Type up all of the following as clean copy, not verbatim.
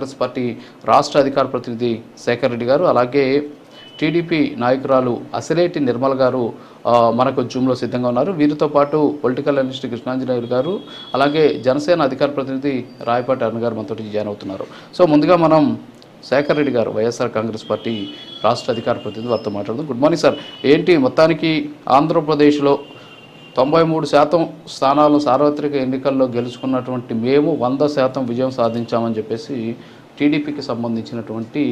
Congress party రాష్ట్ర అధికార ప్రతినిధి శేఖర్ రెడ్డి గారు, అలాగే టీడీపీ నాయకురాలు అసిలేటి నిర్మల్ గారు మనకు జూమ్లో సిద్ధంగా ఉన్నారు. వీరితో పాటు పొలిటికల్ అనలిస్ట్ కృష్ణాంజనేయులు గారు, అలాగే జనసేన అధికార ప్రతినిధి రాయపాటి అరుణ్ గారు మనతో జాయిన్ అవుతున్నారు. సో ముందుగా మనం శేఖర్ రెడ్డి గారు, వైఎస్ఆర్ కాంగ్రెస్ పార్టీ రాష్ట్ర అధికార ప్రతినిధి, వారితో మాట్లాడదాం. Good morning sir. ఏంటి మొత్తానికి ఆంధ్రప్రదేశ్లో 93% స్థానాలను సార్వత్రిక ఎన్నికల్లో గెలుచుకున్నటువంటి మేము 100% విజయం సాధించామని చెప్పేసి టీడీపీకి సంబంధించినటువంటి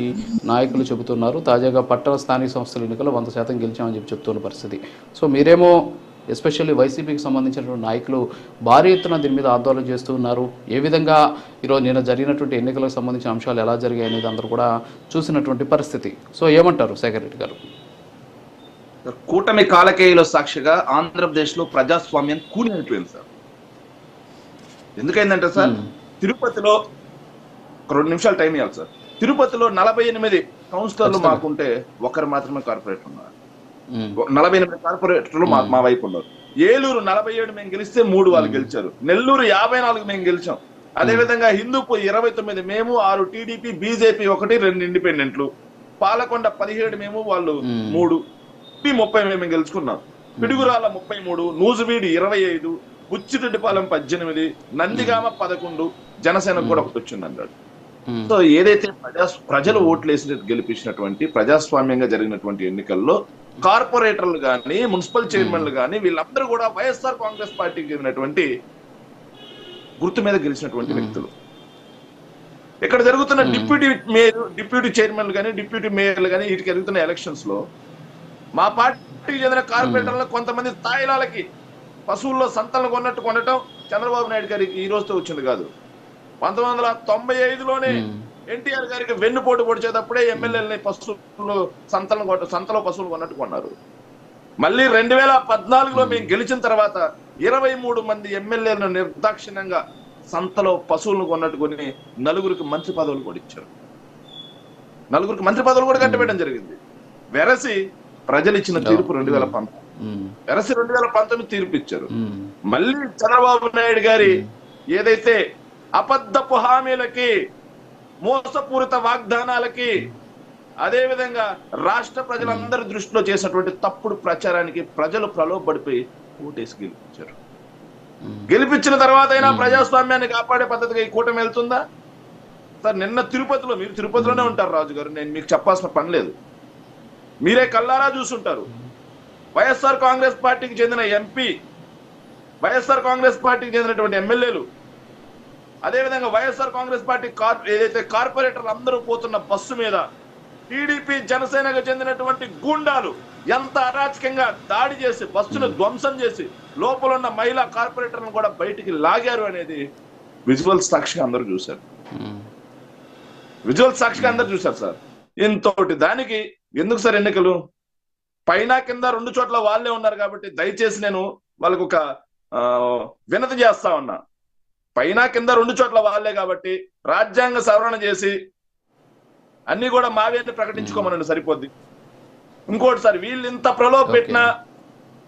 నాయకులు చెబుతున్నారు. తాజాగా పట్టణ స్థానిక సంస్థల ఎన్నికల్లో 100% గెలిచామని చెప్పి చెప్తున్న పరిస్థితి. సో మీరేమో ఎస్పెషల్లీ వైసీపీకి సంబంధించినటువంటి నాయకులు భారీ ఎత్తున దీని మీద ఆందోళన చేస్తూ ఉన్నారు. ఏ విధంగా ఈరోజు నిన్న జరిగినటువంటి ఎన్నికలకు సంబంధించిన అంశాలు ఎలా జరిగాయి అనేది అందరూ కూడా చూసినటువంటి పరిస్థితి. సో ఏమంటారు శేఖర్ రెడ్డి గారు? కూటమి కాలకేయుల సాక్షిగా ఆంధ్రప్రదేశ్లో ప్రజాస్వామ్యం కూలి అయిపోయింది సార్. ఎందుకైందంటే సార్, తిరుపతిలో 2 నిమిషాలు టైం ఇవ్వాలి సార్. తిరుపతిలో 48 కౌన్సిలర్లు మాకుంటే ఒకరు మాత్రమే కార్పొరేటర్ ఉన్నారు. 48 కార్పొరేటర్లు మా వైపు ఉన్నారు. ఏలూరు 47 మేము గెలిస్తే 3 వాళ్ళు గెలిచారు. నెల్లూరు 54 మేము గెలిచాం. అదేవిధంగా హిందూపూర్ 29 మేము, 6 టీడీపీ, బీజేపీ 1, 2 ఇండిపెండెంట్లు, పాలకొండ 17 మేము, వాళ్ళు 3, 30 మేము గెలుచుకున్నాం. పిడుగురాల 33, నూజువీడి 25, బుచ్చిరెడ్డిపాలెం 18, నందిగామ 11, జనసేన కూడా ఒకటి వచ్చింది అన్నాడు. సో ఏదైతే ప్రజలు ఓట్లేసి గెలిపించినటువంటి ప్రజాస్వామ్యంగా జరిగినటువంటి ఎన్నికల్లో కార్పొరేటర్లు కానీ, మున్సిపల్ చైర్మన్లు కానీ, వీళ్ళందరూ కూడా వైఎస్ఆర్ కాంగ్రెస్ పార్టీకి చెందినటువంటి గుర్తు మీద గెలిచినటువంటి వ్యక్తులు. ఇక్కడ జరుగుతున్న డిప్యూటీ చైర్మన్లు కానీ, డిప్యూటీ మేయర్లు కానీ, వీటికి జరుగుతున్న ఎలక్షన్స్ లో మా పార్టీకి చెందిన కార్పొరేటర్లు కొంతమంది తాయిలాలకి పశువుల్లో సంతలను కొనటం చంద్రబాబు నాయుడు గారికి ఈ రోజుతో వచ్చింది కాదు. 1995లోనే ఎన్టీఆర్ గారికి వెన్నుపోటు పొడిచేటప్పుడే ఎమ్మెల్యేలని పశువులు సంతలో పశువులు కొన్నట్టు కొన్నారు. మళ్ళీ 2014లో మేము గెలిచిన తర్వాత 23 మంది ఎమ్మెల్యేలను నిర్దాక్షిణ్యంగా సంతలో పశువులను కొన్నట్టు కొని 4 మంత్రి పదవులు కూడా ఇచ్చారు. 4 మంత్రి పదవులు కూడా కట్టబెట్టడం జరిగింది. వెరసి ప్రజలు ఇచ్చిన తీర్పు 2019 తీర్పు ఇచ్చారు. మళ్ళీ చంద్రబాబు నాయుడు గారి ఏదైతే అబద్ధపు హామీలకి, మోసపూరిత వాగ్దానాలకి, అదే విధంగా రాష్ట్ర ప్రజలందరి దృష్టిలో చేసినటువంటి తప్పుడు ప్రచారానికి ప్రజలు ప్రలోభపడిపోయి ఓటేసి గెలిపించారు. గెలిపించిన తర్వాత అయినా ప్రజాస్వామ్యాన్ని కాపాడే పద్ధతిగా ఈ కూటమి వెళ్తుందా సార్? నిన్న తిరుపతిలో, మీరు తిరుపతిలోనే ఉంటారు రాజు గారు, నేను మీకు చెప్పాల్సిన పని లేదు, మీరే కల్లారా చూసుంటారు. వైఎస్ఆర్ కాంగ్రెస్ పార్టీకి చెందిన ఎంపీ, వైఎస్ఆర్ కాంగ్రెస్ పార్టీకి చెందినటువంటి ఎమ్మెల్యేలు, అదేవిధంగా వైఎస్ఆర్ కాంగ్రెస్ పార్టీ ఏదైతే కార్పొరేటర్లు అందరూ పోతున్న బస్సు మీద టీడీపీ, జనసేనకు చెందినటువంటి గూండాలు ఎంత అరాచకంగా దాడి చేసి బస్సును ధ్వంసం చేసి లోపల ఉన్న మహిళా కార్పొరేటర్లను కూడా బయటికి లాగారు అనేది విజువల్ సాక్షిగా అందరూ చూశారు. విజువల్ సాక్షిగా అందరూ చూశారు సార్. ఇంతటి దానికి ఎందుకు సార్ ఎన్నికలు? పైన కింద 2 చోట్ల వాళ్ళే ఉన్నారు కాబట్టి దయచేసి నేను వాళ్ళకు ఒక వినతి చేస్తా ఉన్నా. పైన కింద 2 చోట్ల వాళ్ళే కాబట్టి రాజ్యాంగ సవరణ చేసి అన్ని కూడా మావేని ప్రకటించుకోమనండి, సరిపోద్ది. ఇంకోటి సార్, వీళ్ళు ఇంత ప్రలోభ పెట్టినా,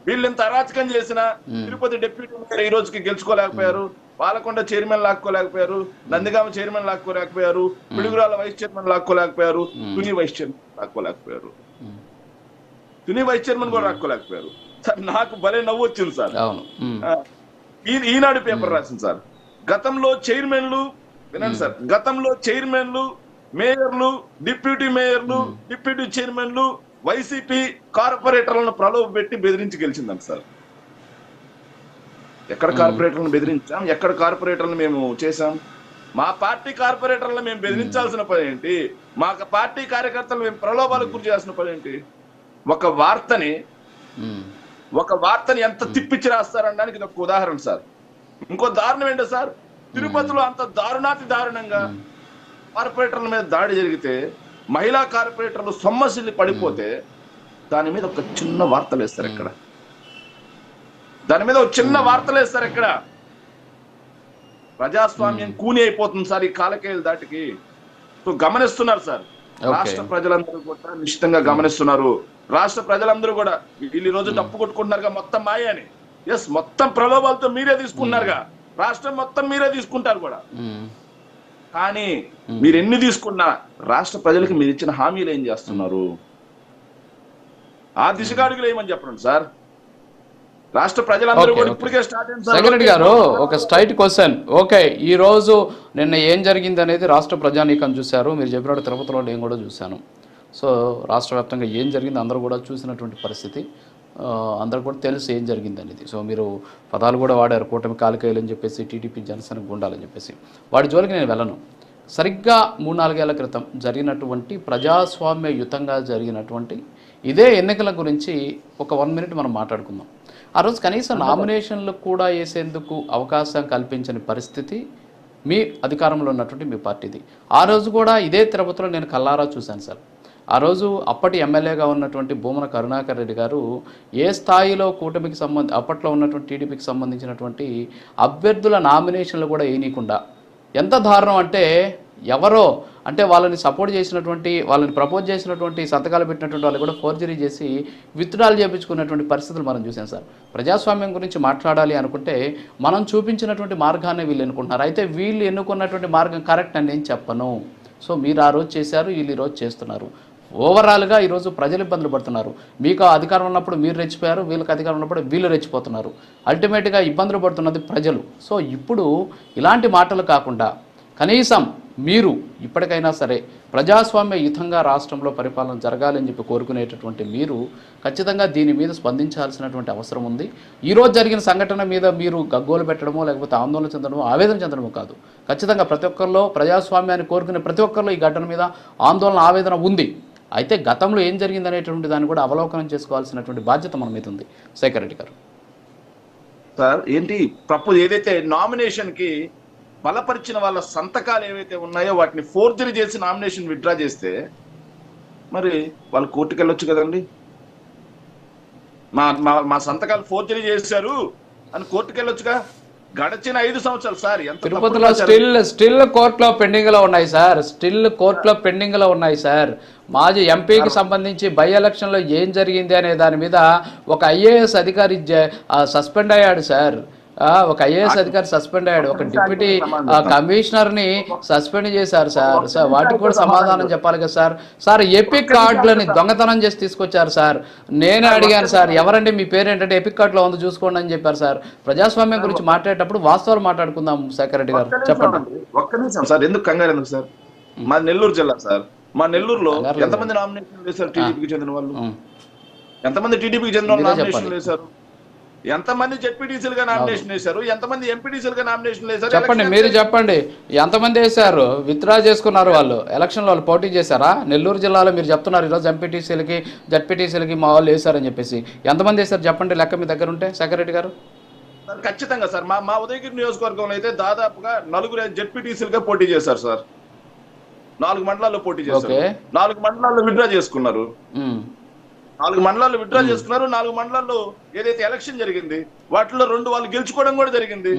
వీళ్ళు ఇంత అరాచకం చేసినా తిరుపతి డిప్యూటీ మేయర్ ఈ రోజుకి గెలుచుకోలేకపోయారు, పాలకొండ చైర్మన్ లాక్కోలేకపోయారు, నందిగామ చైర్మన్ లాక్కోలేకపోయారు, పిడుగురాల వైస్ చైర్మన్ లాక్కోలేకపోయారు, తుని వైస్ చైర్మన్ లాక్కోలేకపోయారు, తుని వైస్ చైర్మన్ కూడా లాక్కోలేకపోయారు. సార్ నాకు భలే నవ్వు వచ్చింది సార్. ఈనాడు పేపర్ రాసింది సార్, గతంలో చైర్మన్లు, వినండి సార్, గతంలో చైర్మన్లు, మేయర్లు, డిప్యూటీ మేయర్లు, డిప్యూటీ చైర్మన్లు వైసీపీ కార్పొరేటర్లను ప్రలోభ పెట్టి బెదిరించి గెలిచిందంట సార్. ఎక్కడ కార్పొరేటర్లను బెదిరించాం? ఎక్కడ కార్పొరేటర్లను మేము చేశాం? మా పార్టీ కార్పొరేటర్లను మేము బెదిరించాల్సిన పని ఏంటి? మా పార్టీ కార్యకర్తలు మేము ప్రలోభాలకు గురి చేయాల్సిన పని ఏంటి? ఒక వార్తని ఎంత తిప్పిచ్చి రాస్తారనడానికి ఇది ఒక ఉదాహరణ సార్. ఇంకో దారుణం ఏంటో సార్, తిరుపతిలో అంత దారుణంగా కార్పొరేటర్ల మీద దాడి జరిగితే, మహిళా కార్పొరేటర్లు సొమ్మసిల్లి పడిపోతే దాని మీద ఒక చిన్న వార్తలు వేస్తారు. ఇక్కడ దాని మీద ఒక చిన్న వార్తలు వేస్తారు. ఇక్కడ ప్రజాస్వామ్యం కూని అయిపోతుంది సార్ ఈ కాలకేయుల దాటికి. సో గమనిస్తున్నారు సార్, రాష్ట్ర ప్రజలందరూ కూడా నిశ్చితంగా గమనిస్తున్నారు. రాష్ట్ర ప్రజలందరూ కూడా వీళ్ళు ఈ రోజు తప్పు కొట్టుకుంటున్నారుగా మొత్తం మాయ అని. ఎస్, మొత్తం ప్రలోభాలతో మీరే తీసుకుంటున్నారుగా, రాష్ట్రం మొత్తం మీరే తీసుకుంటారు కూడా. కానీ మీరు ఎన్ని తీసుకున్నా రాష్ట్ర ప్రజలకు మీరు ఇచ్చిన హామీలు ఏం చేస్తున్నారు? ఆ దిశగా అడుగులు ఏమని చెప్పండి సార్. రాష్ట్ర ప్రజలందరూ కూడా ఇప్పటికే స్టార్ట్ అయింది సార్. సెక్రటరీ గారు ఒక స్ట్రైట్ క్వశ్చన్. ఓకే, ఈ రోజు నిన్న ఏం జరిగింది అనేది రాష్ట్ర ప్రజానీకం చూశారు. మీరు చెప్పినట్టు తిరుపతిలో నేను కూడా చూశాను. సో రాష్ట్ర వ్యాప్తంగా ఏం జరిగింది అందరూ కూడా చూసినటువంటి పరిస్థితి. అందరూ కూడా తెలుసు ఏం జరిగింది అనేది. సో మీరు పదాలు కూడా వాడారు, కూటమి కాలికేయాలని చెప్పేసి, టీడీపీ జనసేనకు ఉండాలని చెప్పేసి. వాటి జోలికి నేను వెళ్ళను. సరిగ్గా 3-4 ఏళ్ల క్రితం జరిగినటువంటి ప్రజాస్వామ్యయుతంగా జరిగినటువంటి ఇదే ఎన్నికల గురించి ఒక 1 మినిట్ మనం మాట్లాడుకుందాం. ఆ రోజు కనీసం నామినేషన్లు కూడా వేసేందుకు అవకాశం కల్పించని పరిస్థితి మీ అధికారంలో ఉన్నటువంటి మీ పార్టీది. ఆ రోజు కూడా ఇదే తిరుపతిలో నేను కల్లారా చూశాను సార్. ఆ రోజు అప్పటి ఎమ్మెల్యేగా ఉన్నటువంటి భూమన కరుణాకర్ రెడ్డి గారు ఏ స్థాయిలో కూటమికి అప్పట్లో ఉన్నటువంటి టీడీపీకి సంబంధించినటువంటి అభ్యర్థుల నామినేషన్లు కూడా వేయనీయకుండా, ఎంత దారుణం అంటే ఎవరో అంటే వాళ్ళని సపోర్ట్ చేసినటువంటి, వాళ్ళని ప్రపోజ్ చేసినటువంటి, సంతకాలు పెట్టినటువంటి వాళ్ళు కూడా ఫోర్జరీ చేసి విత్డ్రాల్ చేయించుకున్నటువంటి పరిస్థితులు మనం చూసాం సార్. ప్రజాస్వామ్యం గురించి మాట్లాడాలి అనుకుంటే మనం చూపించినటువంటి మార్గాన్ని వీళ్ళు ఎన్నుకుంటున్నారు. అయితే వీళ్ళు ఎన్నుకున్నటువంటి మార్గం కరెక్ట్ అని నేను చెప్పను. సో మీరు ఆ రోజు చేశారు, వీళ్ళు ఈరోజు చేస్తున్నారు. ఓవరాల్గా ఈరోజు ప్రజలు ఇబ్బందులు పడుతున్నారు. మీకు అధికారం ఉన్నప్పుడు మీరు రెచ్చిపోయారు, వీళ్ళకి అధికారం ఉన్నప్పుడు వీళ్ళు రెచ్చిపోతున్నారు. అల్టిమేట్గా ఇబ్బందులు పడుతున్నది ప్రజలు. సో ఇప్పుడు ఇలాంటి మాటలు కాకుండా కనీసం మీరు ఇప్పటికైనా సరే ప్రజాస్వామ్యయుతంగా రాష్ట్రంలో పరిపాలన జరగాలని చెప్పి కోరుకునేటటువంటి మీరు ఖచ్చితంగా దీని మీద స్పందించాల్సినటువంటి అవసరం ఉంది. ఈరోజు జరిగిన సంఘటన మీద మీరు గగ్గోలు పెట్టడమో లేకపోతే ఆందోళన చెందడమో ఆవేదన చెందడమో కాదు. ఖచ్చితంగా ప్రతి ఒక్కరిలో ప్రజాస్వామ్యాన్ని కోరుకునే ప్రతి ఒక్కరిలో ఈ ఘటన మీద ఆందోళన ఆవేదన ఉంది. అయితే గతంలో ఏం జరిగింది అనేటువంటి దాన్ని కూడా అవలోకనం చేసుకోవాల్సినటువంటి బాధ్యత మన మీద ఉంది. శేఖర్ రెడ్డి గారు సార్, ఏంటి ఏదైతే నామినేషన్కి బలపరిచిన వాళ్ళ సంతకాలు ఏవైతే ఉన్నాయో వాటిని ఫోర్జరీ చేసి నామినేషన్ విత్డ్రా చేస్తే మరి వాళ్ళు కోర్టుకు వెళ్ళొచ్చు కదండి. మా సంతకాలు ఫోర్జరీ చేశారు అని కోర్టుకు వెళ్ళొచ్చుగా. గడిచిన 5 సంవత్సరాలు సార్ తిరుపతిలో స్టిల్ కోర్టులో పెండింగ్ లో ఉన్నాయి సార్. స్టిల్ కోర్టులో పెండింగ్ లో ఉన్నాయి సార్. మాజీ ఎంపీకి సంబంధించి బై ఎలక్షన్ లో ఏం జరిగింది అనే దాని మీద ఒక ఐఏఎస్ అధికారి సస్పెండ్ అయ్యాడు సార్. ఒక ఐఏఎస్ అధికారి సస్పెండ్ అయ్యాడు. ఒక డిప్యూటీ కమిషనర్ ని సస్పెండ్ చేశారు సార్. సార్ వాటికి కూడా సమాధానం చెప్పాలి కదా సార్. సార్ ఎపిక్ కార్డులని దొంగతనం చేసి తీసుకొచ్చారు సార్. నేనే అడిగాను సార్, ఎవరంటే మీ పేరు ఏంటంటే ఎపిక్ కార్డులో ఉంది చూసుకోండి అని చెప్పారు సార్. ప్రజాస్వామ్యం గురించి మాట్లాడేటప్పుడు వాస్తవాలు మాట్లాడుకుందాం. శేఖర్ రెడ్డి గారు చెప్పండి. ఒక్క నిమిషం సార్, ఎందుకు కంగారు ఎందుకు సార్? మా నెల్లూరు జిల్లా సార్, మా నెల్లూరులో ఎంతమంది నామినేషన్ వేశారు టీడీపీకి చెందిన వాళ్ళు? ఎంతమంది టీడీపీకి చెందిన వాళ్ళు నామినేషన్ వేశారు? ఎంతమంది జెడ్పీటీసీలుగా నామినేషన్ వేశారు? ఎంతమంది ఎంపీటీసీలుగా నామినేషన్ వేశారు? చెప్పండి, మీరు చెప్పండి. ఎంతమంది వేశారు? విత్డ్రా చేసుకున్నారు వాళ్ళు? ఎలక్షన్లో వాళ్ళు పోటీ చేశారా? నెల్లూరు జిల్లాలో మీరు చెప్తున్నారు ఈరోజు ఎంపీటీసీలకి జెడ్పీటీసీలకి మా వాళ్ళు వేశారని చెప్పేసి. ఎంతమంది వేశారు చెప్పండి, లెక్క మీ దగ్గర ఉంటే శేఖర్ రెడ్డి గారు. ఖచ్చితంగా సార్, మా ఉదయగిరి నియోజకవర్గంలో అయితే దాదాపుగా 4 జెడ్పీటీసీలుగా పోటీ చేశారు సార్. 4 మండలాల్లో పోటీ చేశారు. 4 మండలాల్లో విత్డ్రా చేసుకున్నారు. 4 మండలాల్లో విత్డ్రా చేసుకున్నారు. 4 మండలాల్లో ఏదైతే ఎలక్షన్ జరిగింది వాటిలో 2 వాళ్ళు గెలుచుకోవడం కూడా జరిగింది.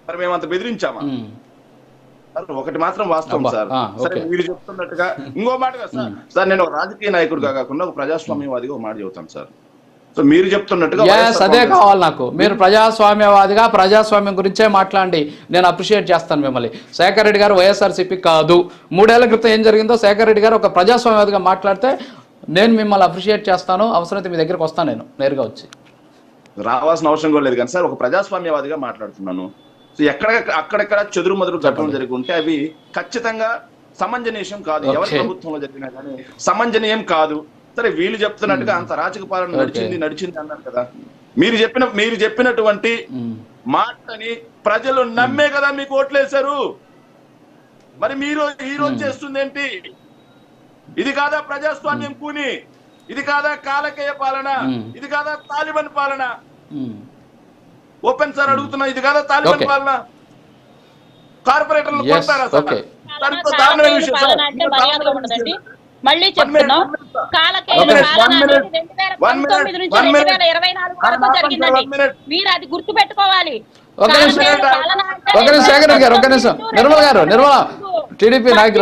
మరి మేము అంత బెదిరించామా? ఒకటి మాత్రం వాస్తవం సార్. సరే మీరు చెప్తున్నట్టుగా ఇంకో మాటగా సార్, నేను రాజకీయ నాయకుడిగా కాకుండా ఒక ప్రజాస్వామ్యవాదిగా ఒక మాట చెబుతాను సార్. సో మీరు చెప్తున్నట్టుగా అదే కావాలి నాకు. మీరు ప్రజాస్వామ్యవాదిగా ప్రజాస్వామ్యం గురించే మాట్లాడి నేను అప్రిషియేట్ చేస్తాను మిమ్మల్ని. శేఖర్ రెడ్డి గారు వైఎస్ఆర్సీపీ కాదు. 3 ఏళ్ల క్రితం ఏం జరిగిందో శేఖర్ రెడ్డి గారు ఒక ప్రజాస్వామ్యవాదిగా మాట్లాడితే నేను మిమ్మల్ని అప్రిషియేట్ చేస్తాను. అవసరమైతే మీ దగ్గరకు వస్తాను, నేను నేరుగా వచ్చి. రావాల్సిన అవసరం కూడా లేదు కానీ సార్, ఒక ప్రజాస్వామ్యవాదిగా మాట్లాడుతున్నాను. సో అక్కడెక్కడ చెదురుమదురు ఘటనలు జరిగి ఉంటే అవి ఖచ్చితంగా సమంజనీయం కాదు. ఎవరి ప్రభుత్వంలో జరిగినా కానీ సమంజనీయం కాదు. సరే వీళ్ళు చెప్తున్నట్టుగా అంత రాజకీయ పాలన నడిచింది అన్నారు కదా. మీరు చెప్పినటువంటి మాటని ప్రజలు నమ్మే కదా మీకు ఓట్లేశారు. మరి మీరు ఈ రోజు చేస్తుంది ఏంటి? ఇది కాదా ప్రజాస్వామ్యం కూని? ఇది కాదా కాలకేయ పాలన? ఇది కాదా తాలిబాన్ పాలన? ఓపెన్ సార్ అడుగుతున్నా, ఇది కాదా తాలిబాన్ పాలన? కార్పొరేటర్లు కొడతారా సార్? మళ్ళీ చెప్తున్నాం, కాలకేయ పాలన అనేది 2019 నుంచి 2024 వరకు జరిగిందండి. మీరు అది గుర్తు పెట్టుకోవాలి. ఒక నిమిషం శేఖర్ రెడ్డి గారు, ఒక నిమిషం. నిర్మల టీడీపీ నాయకురాలు.